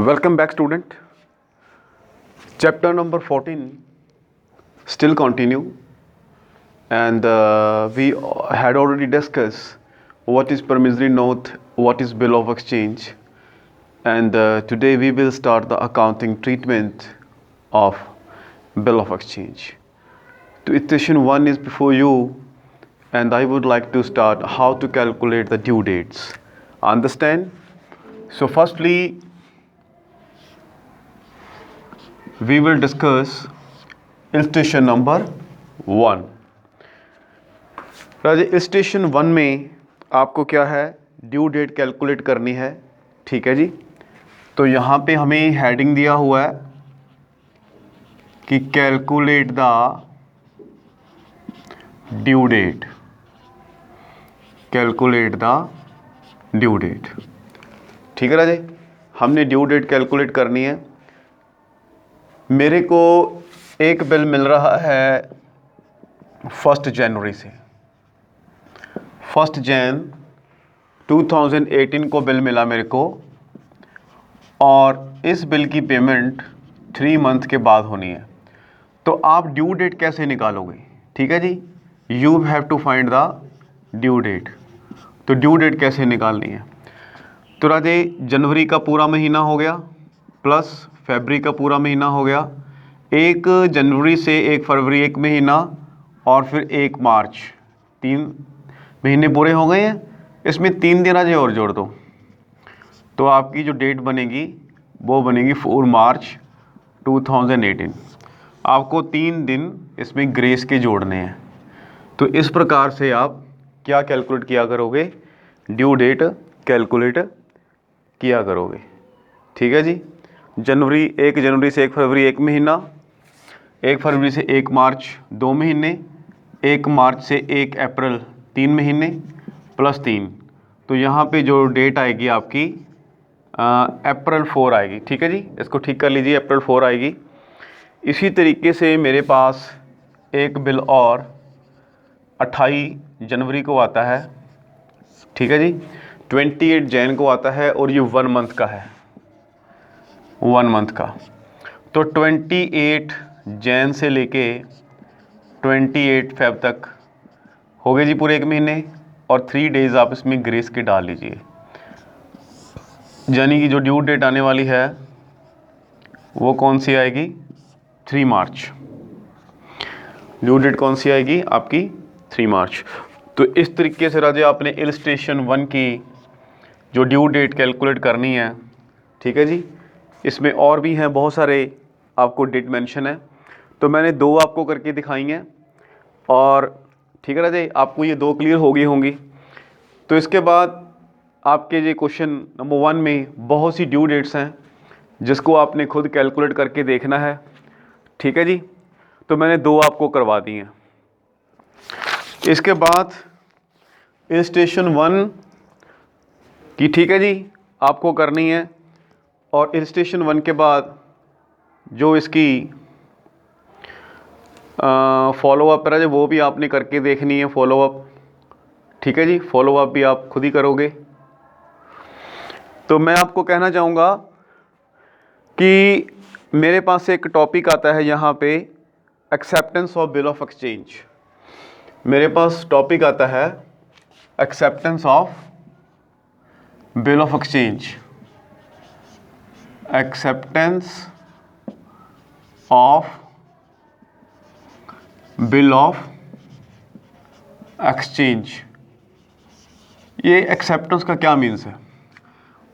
Welcome back, student. Chapter number 14 still continue, and we had already discussed what is promissory note, what is bill of exchange, and today we will start the accounting treatment of bill of exchange. So equation 1 is before you, and I would like to start how to calculate the due dates. Understand? So firstly, we will discuss illustration number 1. Raje illustration 1 में आपको क्या है, due date calculate करनी है. ठीक है जी. तो यहाँ पे हमें हेडिंग दिया हुआ है कि calculate the due date. Calculate the due date. ठीक है राजे, हमने ड्यू डेट कैलकुलेट करनी है. मेरे को एक बिल मिल रहा है 1 जनवरी से. 1 जन 2018 को बिल मिला मेरे को, और इस बिल की पेमेंट 3 मंथ के बाद होनी है. तो आप ड्यू डेट कैसे निकालोगे? ठीक है जी, you have to find the due date. तो ड्यू डेट कैसे निकालनी है? तो राजे जनवरी का पूरा महीना हो गया प्लस फरवरी का पूरा महीना हो गया. 1 जनवरी से 1 फरवरी 1 महीना, और फिर 1 मार्च, 3 महीने पूरे हो गए हैं. इसमें 3 दिन आज और जोड़ दो, तो आपकी जो डेट बनेगी वो बनेगी 4 मार्च 2018. आपको 3 दिन इसमें ग्रेस के जोड़ने हैं. तो इस प्रकार से आप क्या कैलकुलेट किया करोगे? ड्यू डेट कैलकुलेट किया करोगे. ठीक है जी. जनवरी 1 जनवरी से 1 फरवरी 1 महीना, 1 फरवरी से 1 मार्च 2 महीने, 1 मार्च से 1 अप्रैल 3 महीने प्लस 3. तो यहाँ पे जो डेट आएगी आपकी अप्रैल 4 आएगी. ठीक है जी, इसको ठीक कर लीजिए, अप्रैल 4 आएगी. इसी तरीके से मेरे पास एक बिल और 28 जनवरी को आता है. ठीक है जी. 28 जैन को आता है, और ये 1 मंथ का है, 1 मंथ का. तो 28 जैन से लेके 28 फेब तक हो गए जी पूरे 1 महीने, और 3 डेज़ आप इसमें ग्रेस के डाल लीजिए. यानी कि जो ड्यू डेट आने वाली है वो कौन सी आएगी? 3 मार्च. ड्यू डेट कौन सी आएगी आपकी? 3 मार्च. तो इस तरीके से राजे आपने इलस्ट्रेशन 1 की जो ड्यू डेट कैलकुलेट करनी है. ठीक है जी. इसमें और भी हैं बहुत सारे आपको डेट मेंशन है, तो मैंने 2 आपको करके दिखाई हैं. और ठीक है राजे, आपको ये 2 क्लियर हो गई होंगी. तो इसके बाद आपके ये क्वेश्चन नंबर 1 में बहुत सी ड्यू डेट्स हैं जिसको आपने खुद कैलकुलेट करके देखना है. ठीक है जी. तो मैंने 2 आपको करवा दी हैं. इसके बाद इलस्ट्रेशन 1 की, ठीक है जी, आपको करनी है. और इलस्ट्रेशन 1 के बाद जो इसकी फॉलोअप है वो भी आपने करके देखनी है, फॉलोअप. ठीक है जी, फॉलोअप भी आप खुद ही करोगे. तो मैं आपको कहना चाहूँगा कि मेरे पास एक टॉपिक आता है यहाँ पे, acceptance of bill of exchange. मेरे पास टॉपिक आता है acceptance of bill of exchange. Acceptance of bill of exchange. ये एक्सेप्टेंस का क्या मीन्स है?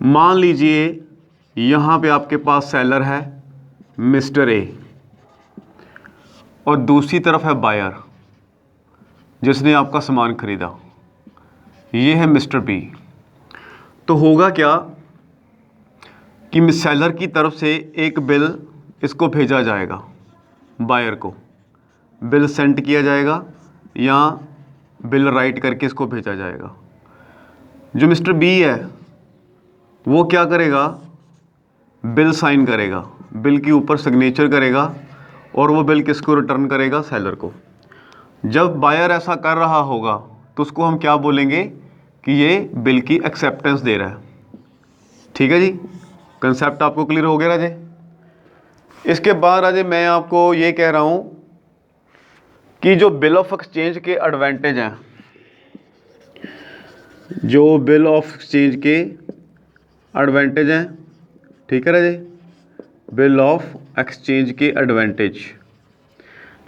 मान लीजिए यहाँ पे आपके पास सेलर है मिस्टर ए, और दूसरी तरफ है बायर जिसने आपका सामान खरीदा. ये है मिस्टर बी. तो होगा क्या कि सेलर की तरफ से एक बिल इसको भेजा जाएगा, बायर को बिल सेंड किया जाएगा या बिल राइट करके इसको भेजा जाएगा. जो मिस्टर बी है वो क्या करेगा? बिल साइन करेगा, बिल के ऊपर सिग्नेचर करेगा, और वो बिल किसको रिटर्न करेगा? सेलर को. जब बायर ऐसा कर रहा होगा तो उसको हम क्या बोलेंगे कि ये बिल की एक्सेप्टेंस दे रहा है. ठीक है जी. कंसेप्ट आपको क्लियर हो गया राजे। इसके बाद राजे मैं आपको ये कह रहा हूँ कि जो बिल ऑफ एक्सचेंज के एडवांटेज हैं, जो बिल ऑफ एक्सचेंज के एडवांटेज हैं, ठीक है राजे, बिल ऑफ एक्सचेंज के एडवांटेज,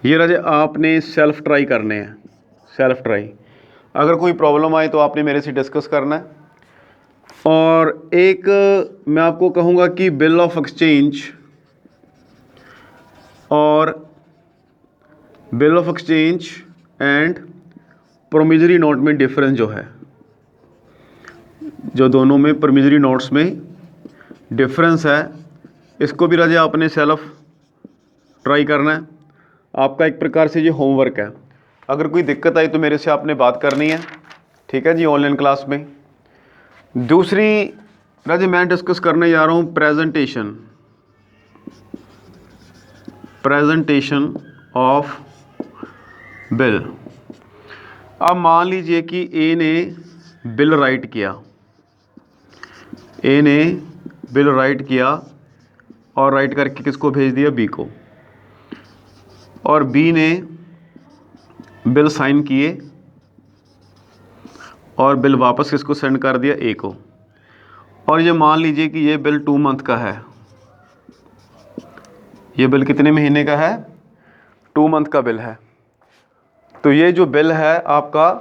ये राजे आपने सेल्फ ट्राई करने हैं, सेल्फ ट्राई। अगर कोई प्रॉब्लम आए तो आपने मेरे से डिस्कस करना है। और एक मैं आपको कहूँगा कि बिल ऑफ एक्सचेंज और bill of exchange and promissory note में डिफरेंस जो है, जो दोनों में प्रोमिजरी नोट्स में डिफरेंस है, इसको भी राजे आपने सेल्फ ट्राई करना है। आपका एक प्रकार से ये होमवर्क है। अगर कोई दिक्कत आई तो मेरे से आपने बात करनी है, ठीक है जी, ऑनलाइन क्लास में। दूसरी राजे मैं डिस्कस करने जा रहा हूँ प्रेजेंटेशन ऑफ बिल। अब मान लीजिए कि ए ने बिल राइट किया, ए ने बिल राइट किया और राइट करके किसको भेज दिया, बी को, और बी ने बिल साइन किए और बिल वापस किसको सेंड कर दिया, ए को। और ये मान लीजिए कि ये बिल 2 मंथ का है, ये बिल कितने महीने का है, 2 मंथ का बिल है। तो ये जो बिल है आपका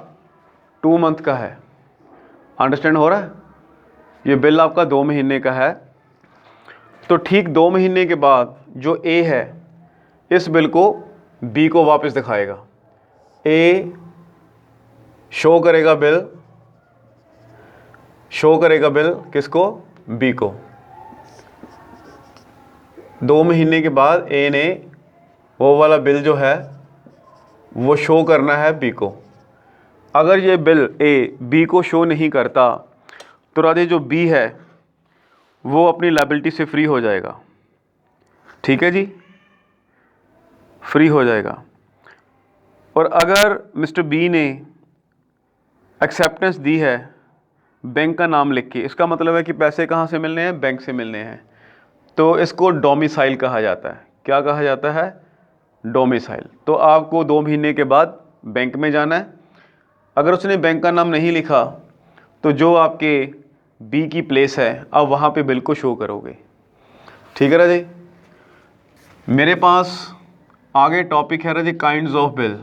2 मंथ का है, अंडरस्टैंड हो रहा है। ये बिल आपका 2 महीने का है। तो ठीक 2 महीने के बाद जो ए है इस बिल को बी को वापस दिखाएगा, ए शो करेगा बिल किसको, बी को। 2 महीने के बाद ए ने वो वाला बिल जो है वो शो करना है बी को। अगर ये बिल ए बी को शो नहीं करता तो राजे जो बी है वो अपनी लायबिलिटी से फ्री हो जाएगा, ठीक है जी, फ्री हो जाएगा। और अगर मिस्टर बी ने एक्सेप्टेंस दी है बैंक का नाम लिख के, इसका मतलब है कि पैसे कहाँ से मिलने हैं, बैंक से मिलने हैं, तो इसको डोमिसाइल कहा जाता है। क्या कहा जाता है, डोमिसाइल। तो आपको 2 महीने के बाद बैंक में जाना है। अगर उसने बैंक का नाम नहीं लिखा तो जो आपके बी की प्लेस है आप वहाँ पे बिल को शो करोगे, ठीक है राजे। मेरे पास आगे टॉपिक है राजे kinds of bill,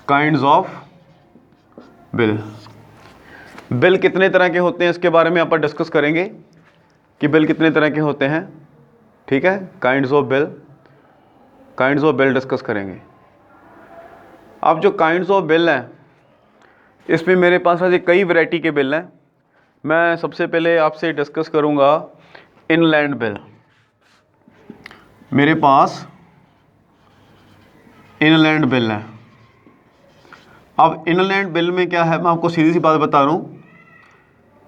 kinds of bill. Bill कितने तरह के होते हैं इसके बारे में अपन डिस्कस करेंगे कि बिल कितने तरह के होते हैं, ठीक है। काइंड्स ऑफ बिल डिस्कस करेंगे। अब जो काइंड्स ऑफ बिल हैं इसमें मेरे पास आज कई वैरायटी के बिल हैं। मैं सबसे पहले आपसे डिस्कस करूंगा इनलैंड बिल। मेरे पास इनलैंड बिल है। अब इनलैंड बिल में क्या है, मैं आपको सीधी सी बात बता रहा हूँ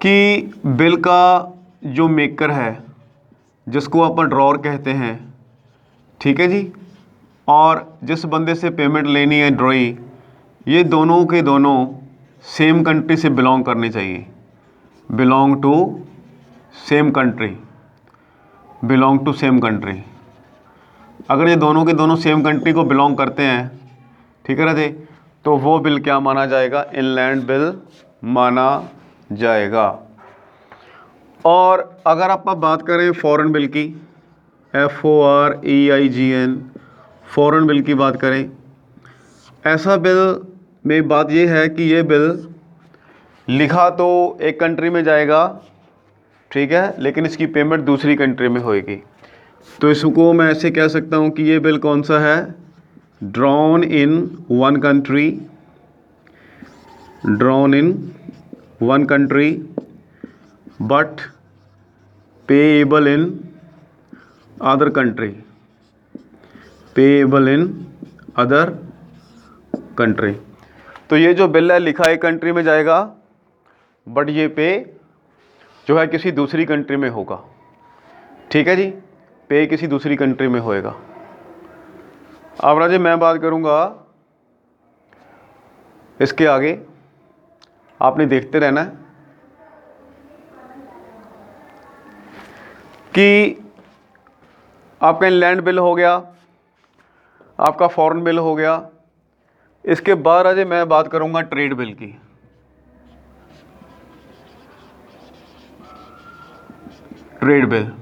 कि बिल का जो मेकर है जिसको अपन ड्रॉअर कहते हैं, ठीक है जी, और जिस बंदे से पेमेंट लेनी है ड्रॉई, ये दोनों के दोनों सेम कंट्री से बिलोंग करने चाहिए, बिलोंग टू सेम कंट्री। अगर ये दोनों के दोनों सेम कंट्री को बिलोंग करते हैं, ठीक है राजे, तो वो बिल क्या माना जाएगा, इनलैंड बिल माना जाएगा। और अगर आप बात करें फॉरेन बिल की, FOREIGN, फॉरेन बिल की बात करें, ऐसा बिल में बात ये है कि ये बिल लिखा तो एक कंट्री में जाएगा, ठीक है, लेकिन इसकी पेमेंट दूसरी कंट्री में होएगी। तो इसको मैं ऐसे कह सकता हूँ कि ये बिल कौन सा है, drawn in one country but payable in other country. तो ये जो बिल है लिखा एक कंट्री में जाएगा बट ये पे जो है किसी दूसरी कंट्री में होगा, ठीक है जी, पे किसी दूसरी कंट्री में होएगा। अब राजे मैं बात करूंगा इसके आगे, आपने देखते रहना है। कि आपका इनलैंड बिल हो गया, आपका फॉरेन बिल हो गया। इसके बाद आज मैं बात करूंगा ट्रेड बिल की। ट्रेड बिल,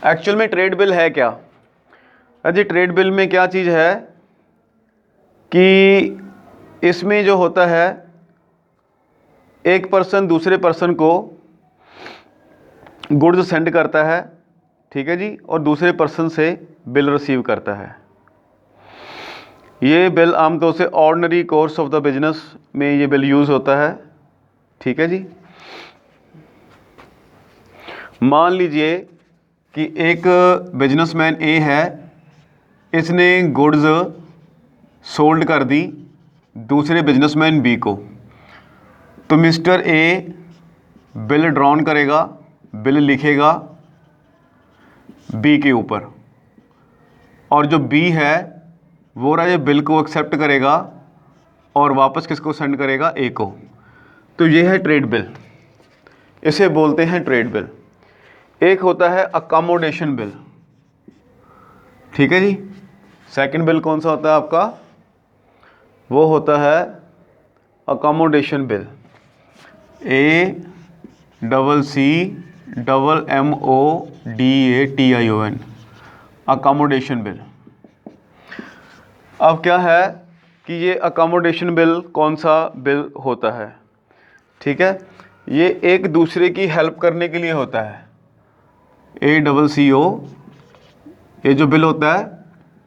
एक्चुअल में ट्रेड बिल है क्या? अजी ट्रेड बिल में क्या चीज़ है कि इसमें जो होता है, एक पर्सन दूसरे पर्सन को गुड्स सेंड करता है, ठीक है जी, और दूसरे पर्सन से बिल रिसीव करता है। ये बिल आमतौर से ordinary course of the business में ये बिल यूज़ होता है, ठीक है जी। मान लीजिए कि एक बिजनेसमैन ए है, इसने गुड्स सोल्ड कर दी दूसरे बिजनेसमैन बी को, तो मिस्टर ए बिल ड्रॉन करेगा, बिल लिखेगा बी के ऊपर, और जो बी है वो राजे बिल को एक्सेप्ट करेगा और वापस किसको सेंड करेगा? ए को। तो ये है ट्रेड बिल, इसे बोलते हैं ट्रेड बिल। एक होता है अकोमोडेशन बिल, ठीक है जी। सेकंड बिल कौन सा होता है आपका? वो होता है accommodation bill, ACCMODATION, accommodation bill. अब क्या है कि ये अकोमोडेशन बिल कौन सा बिल होता है, ठीक है? ये एक दूसरे की हेल्प करने के लिए होता है। ACCO, ये जो बिल होता है,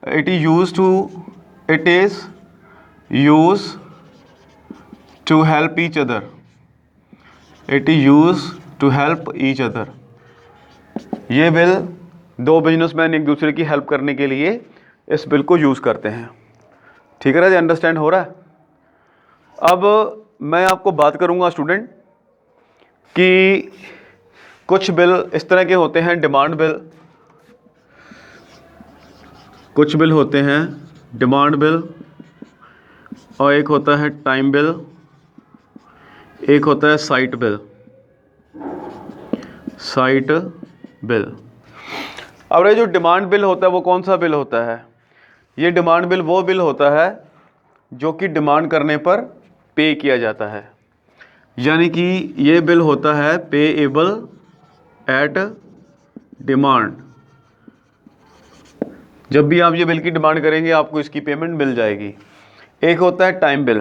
it is use to help each other, it is use to help each other. ये बिल दो बिजनेसमैन एक दूसरे की हेल्प करने के लिए इस बिल को यूज़ करते हैं, ठीक है राज? अंडरस्टैंड हो रहा है? अब मैं आपको बात करूंगा स्टूडेंट कि कुछ बिल इस तरह के होते हैं, डिमांड बिल। कुछ बिल होते हैं डिमांड बिल, और एक होता है टाइम बिल, एक होता है साइट बिल। Site bill. अब ये जो डिमांड बिल होता है वो कौन सा बिल होता है? ये डिमांड बिल वो बिल होता है जो कि डिमांड करने पर पे किया जाता है, यानी कि ये बिल होता है पेएबल एट डिमांड। जब भी आप ये बिल की डिमांड करेंगे आपको इसकी पेमेंट मिल जाएगी। एक होता है टाइम बिल।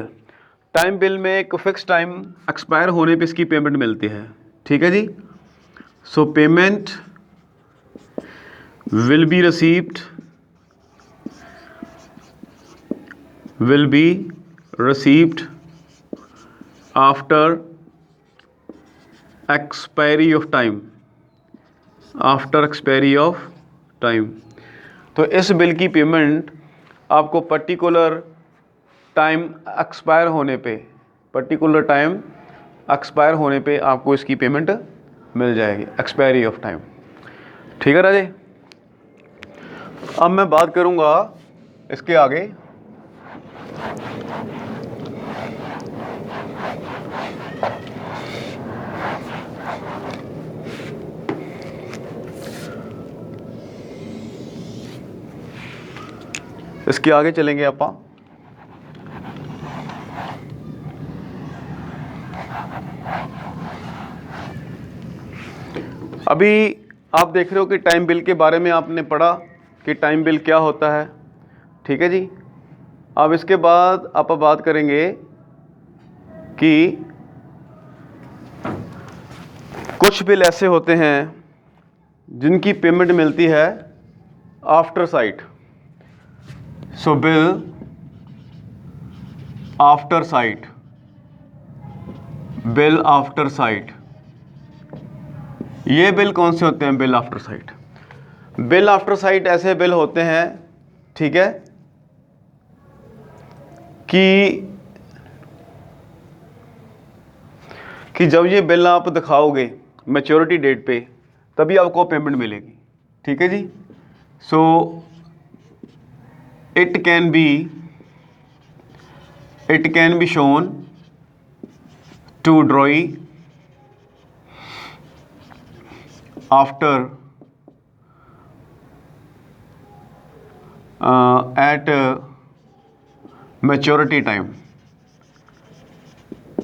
टाइम बिल में एक फिक्स टाइम एक्सपायर होने पे इसकी पेमेंट मिलती है, ठीक है जी। So payment will be received after expiry of time, after expiry of time. तो इस बिल की पेमेंट आपको पर्टिकुलर टाइम एक्सपायर होने पे आपको इसकी पेमेंट मिल जाएगी, एक्सपायरी ऑफ टाइम, ठीक है राजे? अब मैं बात करूंगा इसके आगे। इसके आगे चलेंगे आप। अभी आप देख रहे हो कि टाइम बिल के बारे में आपने पढ़ा कि टाइम बिल क्या होता है, ठीक है जी। अब इसके बाद आप बात करेंगे कि कुछ बिल ऐसे होते हैं जिनकी पेमेंट मिलती है after sight. So bill after sight, bill after sight. ये बिल कौन से होते हैं? Bill after sight. Bill after sight ऐसे बिल होते हैं, ठीक है, कि जब ये बिल आप दिखाओगे मैच्योरिटी डेट पे तभी आपको पेमेंट मिलेगी, ठीक है जी। So it can be shown to drawee after at maturity time,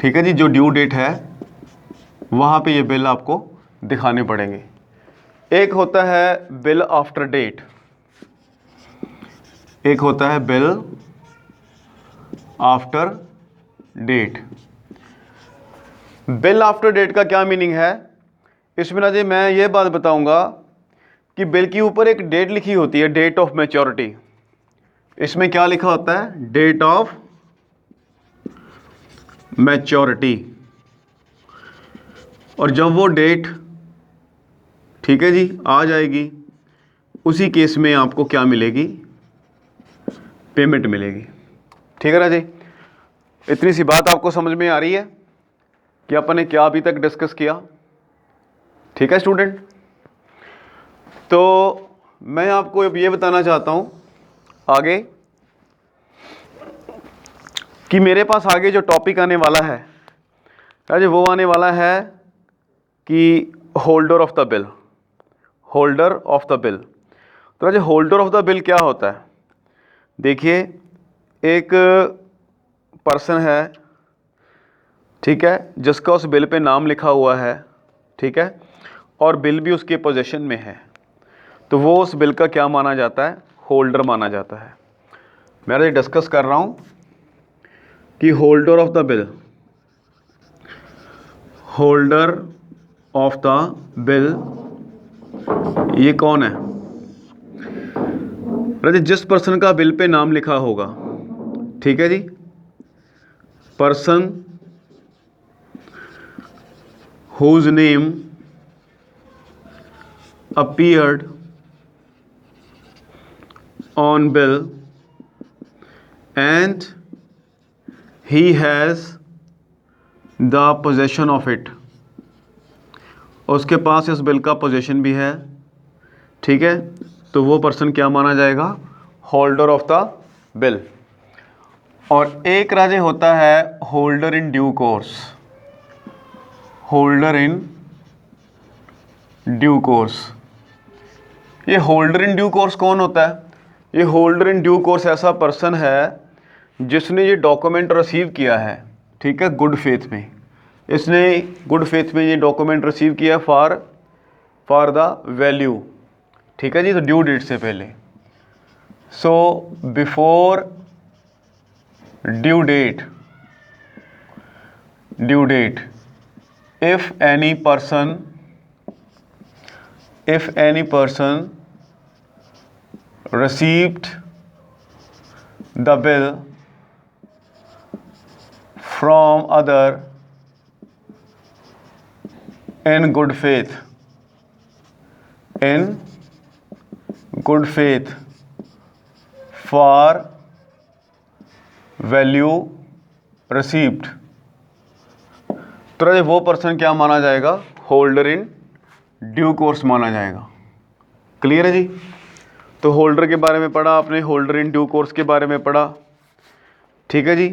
ठीक है जी, जो ड्यू डेट है वहाँ पे ये बिल आपको दिखाने पड़ेंगे। एक होता है बिल आफ्टर डेट, एक होता है bill after date. Bill after date का क्या मीनिंग है? इसमें ना जी मैं ये बात बताऊंगा कि बिल के ऊपर एक डेट लिखी होती है, डेट ऑफ मैच्योरिटी। इसमें क्या लिखा होता है? Date of maturity. और जब वो डेट, ठीक है जी, आ जाएगी, उसी केस में आपको क्या मिलेगी? पेमेंट मिलेगी। ठीक है ना जी? इतनी सी बात आपको समझ में आ रही है कि अपन ने क्या अभी तक डिस्कस किया? ठीक है स्टूडेंट, तो मैं आपको अब ये बताना चाहता हूं आगे कि मेरे पास आगे जो टॉपिक आने वाला है राजे, वो आने वाला है कि holder of the bill. Holder of the bill. तो राजे होल्डर ऑफ द बिल क्या होता है? देखिए, एक पर्सन है, ठीक है, जिसका उस बिल पे नाम लिखा हुआ है, ठीक है, और बिल भी उसके पोजीशन में है, तो वो उस बिल का क्या माना जाता है? होल्डर माना जाता है। मैं ये डिस्कस कर रहा हूं कि holder of the bill, holder of the bill ये कौन है? राजे जिस पर्सन का बिल पे नाम लिखा होगा, ठीक है जी, person whose name appeared on bill and he has the possession of it, उसके पास इस बिल का पोजेशन भी है, ठीक है, तो वो पर्सन क्या माना जाएगा? Holder of the bill. और एक राजे होता है holder in due course. Holder in due course. ये होल्डर इन ड्यू कोर्स कौन होता है? ये होल्डर इन ड्यू कोर्स ऐसा पर्सन है जिसने ये डॉक्यूमेंट रिसीव किया है, ठीक है, गुड फेथ में। इसने गुड फेथ में ये डॉक्यूमेंट रिसीव किया फॉर द वैल्यू, ठीक है जी, तो ड्यू डेट से पहले। So before due date, if any person received the bill from other in good faith, for value received, तो वो पर्सन क्या माना जाएगा? होल्डर इन ड्यू कोर्स माना जाएगा। क्लियर है जी? तो होल्डर के बारे में पढ़ा आपने, होल्डर इन ड्यू कोर्स के बारे में पढ़ा, ठीक है जी।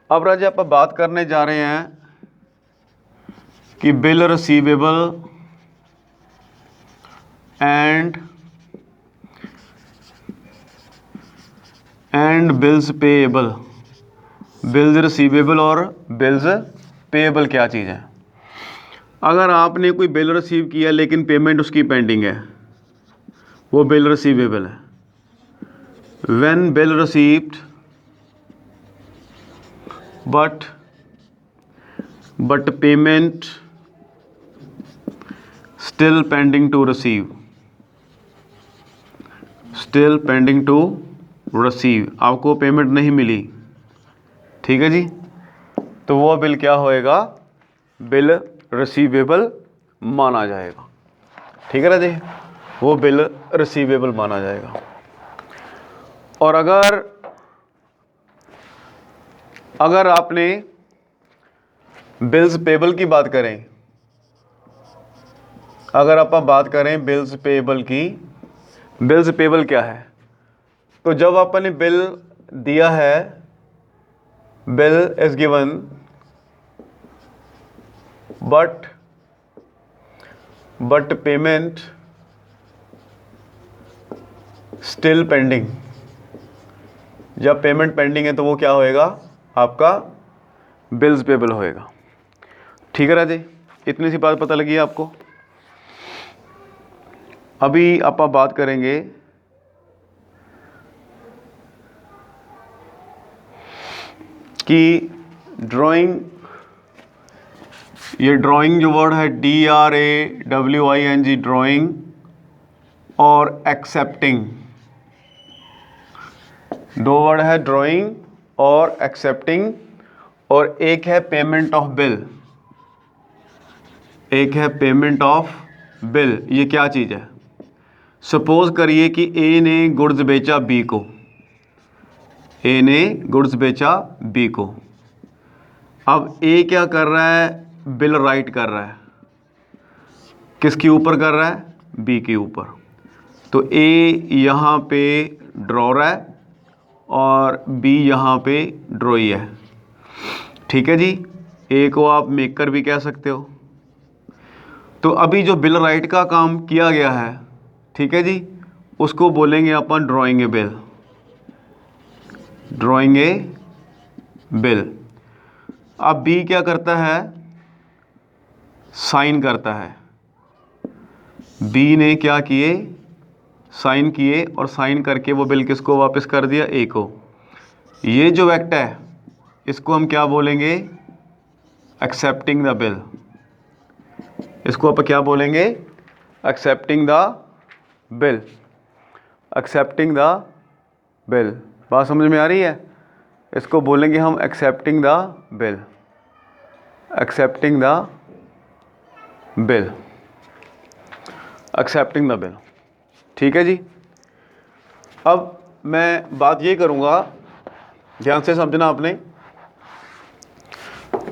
अब राजा आप बात करने जा रहे हैं कि bill receivable and bills payable. Bills receivable और बिल्स पेएबल क्या चीज़ है? अगर आपने कोई बिल रिसीव किया लेकिन पेमेंट उसकी पेंडिंग है, वो बिल रिसीवेबल है। When bill received but payment still pending to receive, आपको पेमेंट नहीं मिली, ठीक है जी, तो वो बिल क्या होएगा? बिल रिसीवेबल माना जाएगा। ठीक है ना जी, वो बिल रिसीवेबल माना जाएगा। और अगर आपने बिल्स पेबल की बात करें, अगर आप बात करें बिल्स पेबल की, बिल्स पेबल क्या है? तो जब आपने बिल दिया है, bill is given but but payment still pending. जब पेमेंट पेंडिंग है तो वो क्या होएगा, आपका बिल्स पेबल होएगा। ठीक है राजे, इतनी सी बात पता लगी है आपको। अभी आप बात करेंगे कि ड्राइंग, ये ड्राइंग जो वर्ड है DRAWING, ड्राइंग, और एक्सेप्टिंग, दो वर्ड है ड्राइंग और एक्सेप्टिंग, और एक है पेमेंट ऑफ बिल, एक है पेमेंट ऑफ बिल। ये क्या चीज़ है? सपोज करिए कि ए ने गुड्स बेचा बी को, ए ने गुड्स बेचा बी को। अब ए क्या कर रहा है, बिल राइट कर रहा है। किसके ऊपर कर रहा है? बी के ऊपर। तो ए यहाँ पे ड्रॉ रहा है और बी यहाँ पे ड्रॉई है। ठीक है जी, ए को आप मेकर भी कह सकते हो। तो अभी जो बिल राइट का काम किया गया है, ठीक है जी, उसको बोलेंगे अपन drawing a bill, drawing a bill. अब बी क्या करता है? साइन करता है। बी ने क्या किए? साइन किए, और साइन करके वो बिल किसको वापस कर दिया? ए को। ये जो एक्ट है इसको हम क्या बोलेंगे? Accepting the bill. इसको आप क्या बोलेंगे? Accepting the bill, accepting the bill. बात समझ में आ रही है? इसको बोलेंगे हम accepting the bill, accepting the bill, accepting the bill. ठीक है जी। अब मैं बात ये करूँगा, ध्यान से समझना आपने,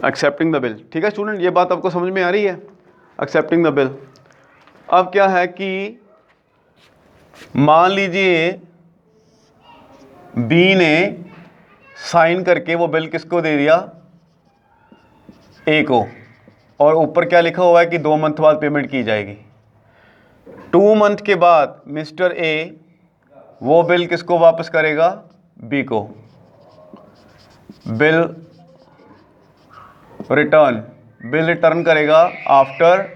एक्सेप्टिंग द बिल। ठीक है स्टूडेंट, ये बात आपको समझ में आ रही है? Accepting the bill. अब क्या है कि मान लीजिए बी ने साइन करके वो बिल किसको दे दिया? ए को, और ऊपर क्या लिखा हुआ है कि 2 मंथ बाद पेमेंट की जाएगी। 2 मंथ के बाद मिस्टर ए वो बिल किसको वापस करेगा? बी को। बिल रिटर्न, बिल रिटर्न करेगा आफ्टर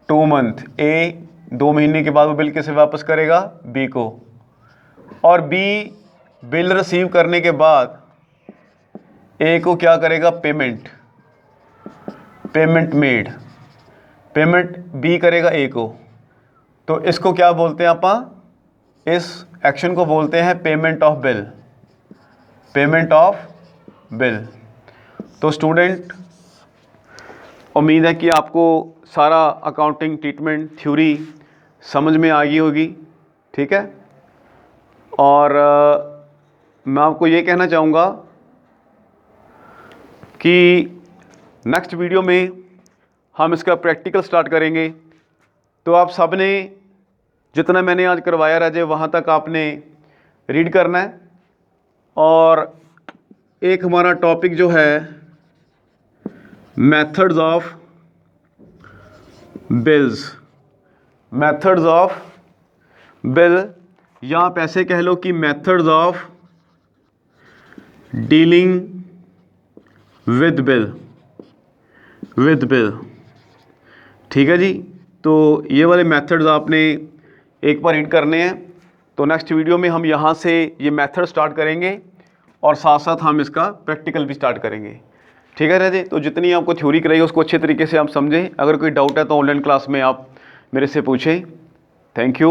2 मंथ। ए 2 महीने के बाद वो बिल किसे वापस करेगा? बी को। और बी बिल रिसीव करने के बाद ए को क्या करेगा? Payment, payment made, payment B करेगा ए को। तो इसको क्या बोलते हैं अपन? इस एक्शन को बोलते हैं payment of bill, payment of bill. तो स्टूडेंट, उम्मीद है कि आपको सारा अकाउंटिंग ट्रीटमेंट थ्योरी समझ में आ गई होगी। ठीक है, और मैं आपको ये कहना चाहूँगा कि नेक्स्ट वीडियो में हम इसका प्रैक्टिकल स्टार्ट करेंगे। तो आप सब ने जितना मैंने आज करवाया राजे वहाँ तक आपने रीड करना है। और एक हमारा टॉपिक जो है methods of bills, methods of bill, या आप ऐसे कह लो कि methods of dealing with bill, with bill. ठीक है जी, तो ये वाले मेथड्स आपने एक बार रीड करने हैं। तो नेक्स्ट वीडियो में हम यहाँ से ये मेथड स्टार्ट करेंगे और साथ साथ हम इसका प्रैक्टिकल भी स्टार्ट करेंगे। ठीक है राजे, तो जितनी आपको थ्योरी कराई उसको अच्छे तरीके से आप समझें। अगर कोई डाउट है तो ऑनलाइन क्लास में आप मेरे से पूछें। Thank you.